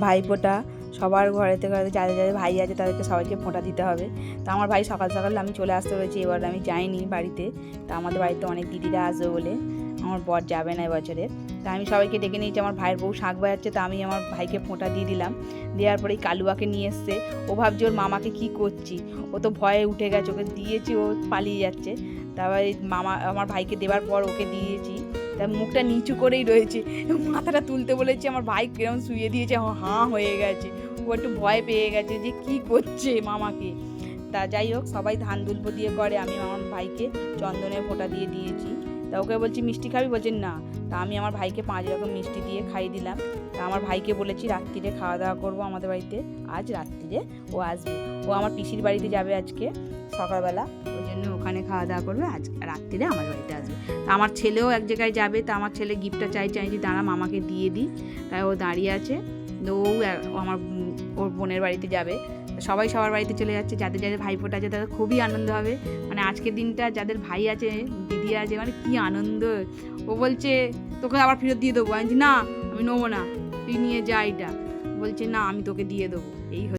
ভাইফোঁটা সবার ঘরেতে ঘরেতে যাদের যাদের ভাই আছে তাদেরকে সবাইকে ফোঁটা দিতে হবে। তা আমার ভাই সকাল সকাল আমি চলে আসতে হয়েছি, এবার আমি যাইনি বাড়িতে। তা আমাদের বাড়িতে অনেক দিদিরা আসবে বলে আমার বর যাবে না এবছরে। তা আমি সবাইকে ডেকে নিয়েছি, আমার ভাইয়ের বউ শাঁখ বাজাচ্ছে, তা আমি আমার ভাইকে ফোঁটা দিয়ে দিলাম। দেওয়ার পরেই কালুয়াকে নিয়ে এসছে, ও ভাবছে ওর মামাকে কী করছি, ও তো ভয়ে উঠে গেছে, ওকে দিয়েছি ও পালিয়ে যাচ্ছে। তারপর মামা আমার ভাইকে দেওয়ার পর ওকে দিয়েছি, তার মুখটা নিচু করেই রয়েছে, মাথাটা তুলতে বলেছি, আমার ভাই কিরম শুয়ে দিয়েছে, হাঁ হয়ে গেছে, ও একটু ভয় পেয়ে গেছে যে কি করছে মামাকে। তা যাই হোক, সবাই ধান দুলবো দিয়ে করে, আমি আমার ভাইকে চন্দনের ফোঁটা দিয়ে দিয়েছি। তা ওকে বলছি মিষ্টি খাবি, বলছে না। তা আমি আমার ভাইকে 5 রকম মিষ্টি দিয়ে খাইয়ে দিলাম। তা আমার ভাইকে বলেছি রাত্রিরে খাওয়া দাওয়া করবো আমাদের বাড়িতে, আজ রাত্রিরে ও আসবে, ও আমার পিসির বাড়িতে যাবে আজকে সকালবেলা, ওই জন্য ওখানে খাওয়া দাওয়া করবে, আজ রাত্রিরে আমার বাড়িতে আসবে। তা আমার ছেলেও এক জায়গায় যাবে, তা আমার ছেলে গিফটটা চাইছি দাঁড়া মামাকে দিয়ে দিই, তাই ও দাঁড়িয়ে আছে। তো ও আমার ওর বোনের বাড়িতে যাবে, সবাই সবার বাড়িতে চলে যাচ্ছে, যাদের যাদের ভাইফোঁটা আছে তাদের খুবই আনন্দ হবে। মানে আজকের দিনটা যাদের ভাই আছে দিদি আছে মানে কি আনন্দ। ও বলছে তোকে আবার ফেরত দিয়ে দেবো, আমি না আমি নেবো না, তুই নিয়ে যা, এটা বলছে না আমি তোকে দিয়ে দেবো, এই